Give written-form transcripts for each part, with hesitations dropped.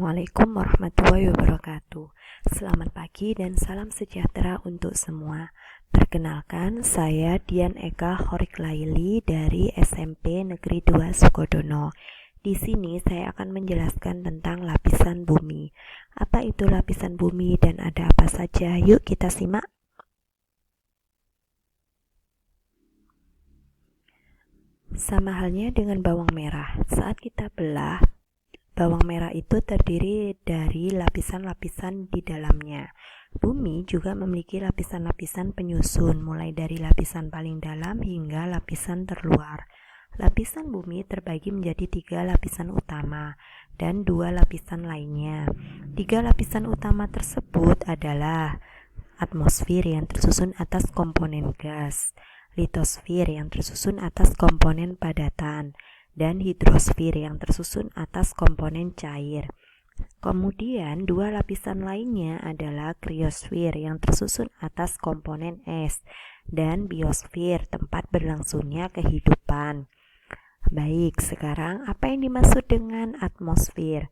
Assalamualaikum warahmatullahi wabarakatuh. Selamat pagi dan salam sejahtera untuk semua. Perkenalkan, saya Dian Eka Horik Laili dari SMP Negeri 2 Sukodono. Di sini saya akan menjelaskan tentang lapisan bumi. Apa itu lapisan bumi dan ada apa saja? Yuk kita simak. Sama halnya dengan bawang merah. Saat kita belah, bawang merah itu terdiri dari lapisan-lapisan di dalamnya. Bumi juga memiliki lapisan-lapisan penyusun, mulai dari lapisan paling dalam hingga lapisan terluar. Lapisan bumi terbagi menjadi 3 lapisan utama dan 2 lapisan lainnya. 3 lapisan utama tersebut adalah atmosfer yang tersusun atas komponen gas, litosfer yang tersusun atas komponen padatan, dan hidrosfer yang tersusun atas komponen cair. Kemudian 2 lapisan lainnya adalah kriosfer yang tersusun atas komponen es dan biosfer tempat berlangsungnya kehidupan. Baik, sekarang apa yang dimaksud dengan atmosfer?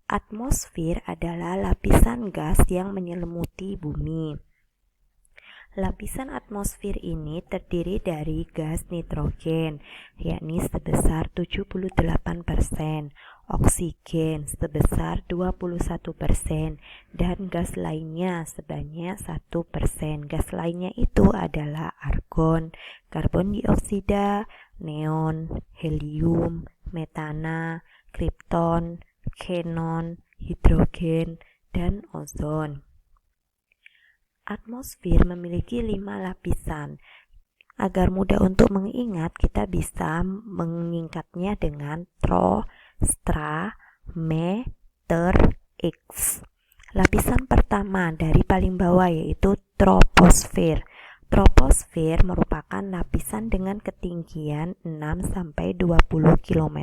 Atmosfer adalah lapisan gas yang menyelimuti bumi. Lapisan atmosfer ini terdiri dari gas nitrogen, yakni sebesar 78%, oksigen sebesar 21%, dan gas lainnya sebanyak 1%. Gas lainnya itu adalah argon, karbon dioksida, neon, helium, metana, kripton, xenon, hidrogen, dan ozon. Atmosfer memiliki 5 lapisan. Agar mudah untuk mengingat, kita bisa menyingkatnya dengan tro, stra, me, ter, x. Lapisan pertama dari paling bawah yaitu troposfer. Troposfer merupakan lapisan dengan ketinggian 6-20 km.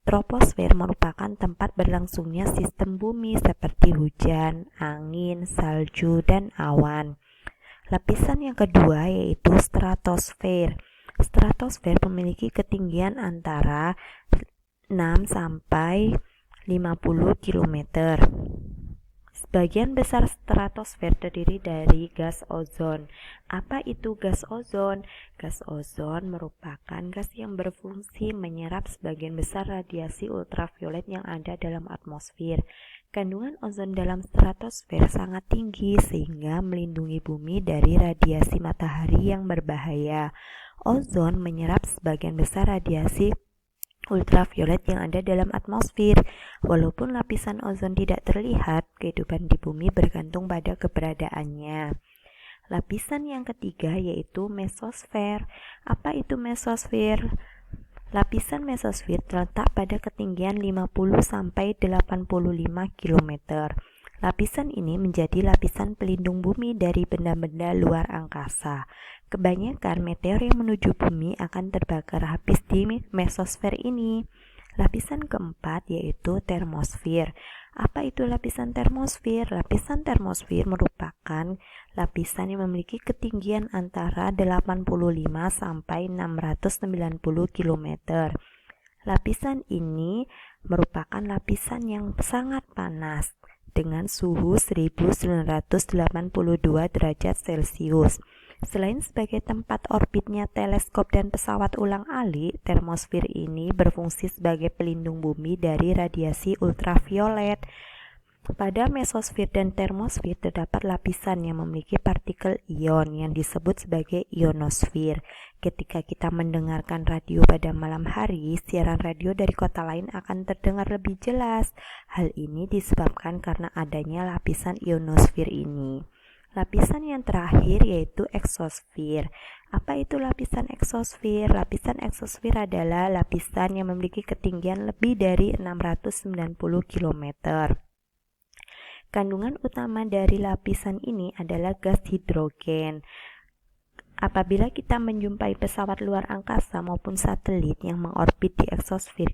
Troposfer merupakan tempat berlangsungnya sistem bumi seperti hujan, angin, salju, dan awan. Lapisan yang kedua yaitu stratosfer. Stratosfer memiliki ketinggian antara 6-50 km. Sebagian besar stratosfer terdiri dari gas ozon. Apa itu gas ozon? Gas ozon merupakan gas yang berfungsi menyerap sebagian besar radiasi ultraviolet yang ada dalam atmosfer. Kandungan ozon dalam stratosfer sangat tinggi sehingga melindungi bumi dari radiasi matahari yang berbahaya. Ozon menyerap sebagian besar radiasi ultraviolet yang ada dalam atmosfer. Walaupun lapisan ozon tidak terlihat, kehidupan di bumi bergantung pada keberadaannya. Lapisan yang ketiga yaitu mesosfer. Apa itu mesosfer? Lapisan mesosfer terletak pada ketinggian 50-85 km. Lapisan ini menjadi lapisan pelindung bumi dari benda-benda luar angkasa. Kebanyakan meteor yang menuju bumi akan terbakar habis di mesosfer ini. Lapisan keempat yaitu termosfer. Apa itu lapisan termosfer? Lapisan termosfer merupakan lapisan yang memiliki ketinggian antara 85-690 km. Lapisan ini merupakan lapisan yang sangat panas dengan suhu 1982 derajat Celcius. Selain sebagai tempat orbitnya teleskop dan pesawat ulang-alik, termosfer ini berfungsi sebagai pelindung bumi dari radiasi ultraviolet. Pada mesosfer dan termosfer terdapat lapisan yang memiliki partikel ion yang disebut sebagai ionosfer. Ketika kita mendengarkan radio pada malam hari, siaran radio dari kota lain akan terdengar lebih jelas. Hal ini disebabkan karena adanya lapisan ionosfer ini. Lapisan yang terakhir yaitu eksosfer. Apa itu lapisan eksosfer? Lapisan eksosfer adalah lapisan yang memiliki ketinggian lebih dari 690 km. Kandungan utama dari lapisan ini adalah gas hidrogen. Apabila kita menjumpai pesawat luar angkasa maupun satelit yang mengorbit di eksosfer,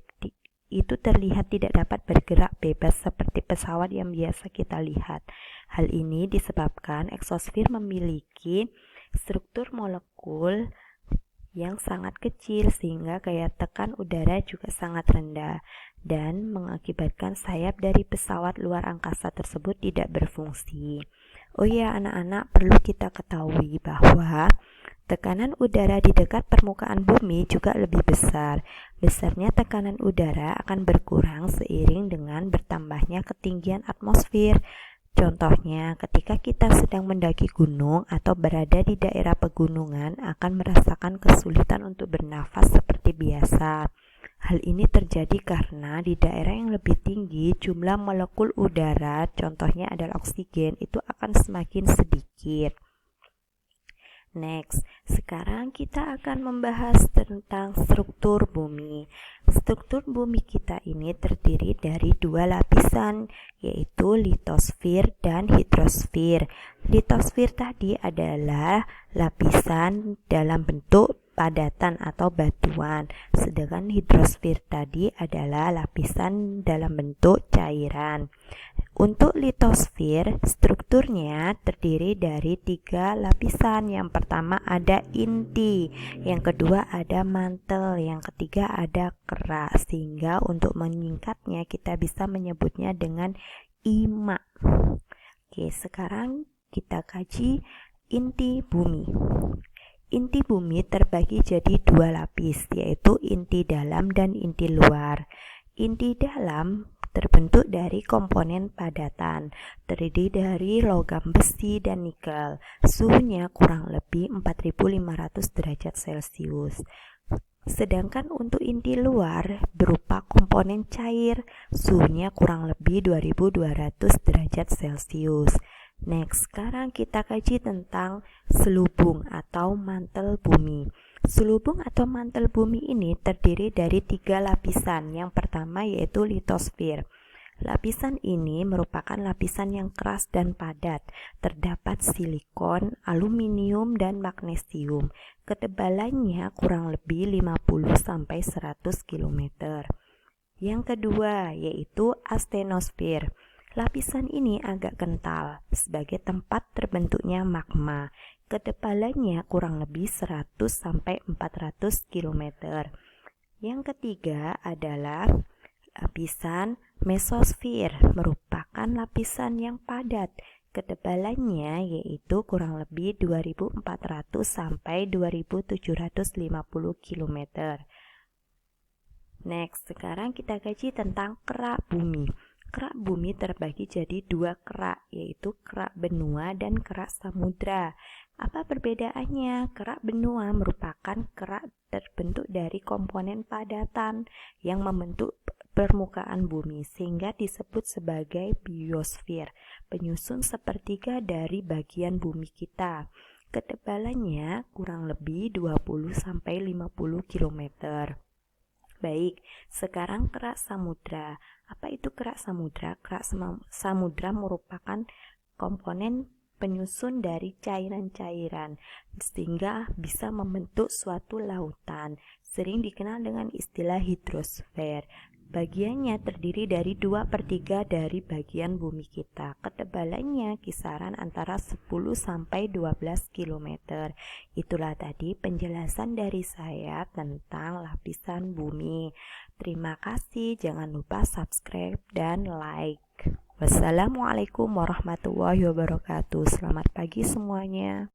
itu terlihat tidak dapat bergerak bebas seperti pesawat yang biasa kita lihat. Hal ini disebabkan eksosfer memiliki struktur molekul yang sangat kecil sehingga gaya tekan udara juga sangat rendah dan mengakibatkan sayap dari pesawat luar angkasa tersebut tidak berfungsi. Oh ya anak-anak, perlu kita ketahui bahwa tekanan udara di dekat permukaan bumi juga lebih besar. Besarnya tekanan udara akan berkurang seiring dengan bertambahnya ketinggian atmosfer. Contohnya, ketika kita sedang mendaki gunung atau berada di daerah pegunungan akan merasakan kesulitan untuk bernafas seperti biasa. Hal ini terjadi karena di daerah yang lebih tinggi jumlah molekul udara, contohnya adalah oksigen, itu akan semakin sedikit. Next, sekarang kita akan membahas tentang struktur bumi. Struktur bumi kita ini terdiri dari dua lapisan, yaitu litosfer dan hidrosfer. Litosfer tadi adalah lapisan dalam bentuk padatan atau batuan, sedangkan hidrosfer tadi adalah lapisan dalam bentuk cairan. Untuk litosfer, strukturnya terdiri dari 3 lapisan. Yang pertama ada inti, yang kedua ada mantel, yang ketiga ada kerak. Sehingga untuk menyingkatnya kita bisa menyebutnya dengan IMA. Oke, sekarang kita kaji inti bumi. Inti bumi terbagi jadi 2 lapis, yaitu inti dalam dan inti luar. Inti dalam terbentuk dari komponen padatan, terdiri dari logam besi dan nikel. Suhunya kurang lebih 4500 derajat Celcius. Sedangkan untuk inti luar berupa komponen cair, suhunya kurang lebih 2200 derajat Celcius. Next, sekarang kita kaji tentang selubung atau mantel bumi. Selubung atau mantel bumi ini terdiri dari 3 lapisan. Yang pertama yaitu litosfer. Lapisan ini merupakan lapisan yang keras dan padat. Terdapat silikon, aluminium, dan magnesium. Ketebalannya kurang lebih 50-100 km. Yang kedua yaitu astenosfer. Lapisan ini agak kental sebagai tempat terbentuknya magma. Ketebalannya kurang lebih 100-400 km. Yang ketiga adalah lapisan mesosfer, merupakan lapisan yang padat. Ketebalannya yaitu kurang lebih 2400 sampai 2750 km. Next, sekarang kita kaji tentang kerak bumi. Kerak bumi terbagi jadi 2 kerak, yaitu kerak benua dan kerak samudra. Apa perbedaannya? Kerak benua merupakan kerak terbentuk dari komponen padatan yang membentuk permukaan bumi sehingga disebut sebagai biosfer, penyusun sepertiga dari bagian bumi kita. Ketebalannya kurang lebih 20-50 km. Baik, sekarang kerak samudra. Apa itu kerak samudra? Kerak samudra merupakan komponen penyusun dari cairan-cairan sehingga bisa membentuk suatu lautan. Sering dikenal dengan istilah hidrosfer. Bagiannya terdiri dari 2/3 dari bagian bumi kita. Ketebalannya kisaran antara 10-12 km. Itulah tadi penjelasan dari saya tentang lapisan bumi. Terima kasih, jangan lupa subscribe dan like. Wassalamualaikum warahmatullahi wabarakatuh. Selamat pagi semuanya.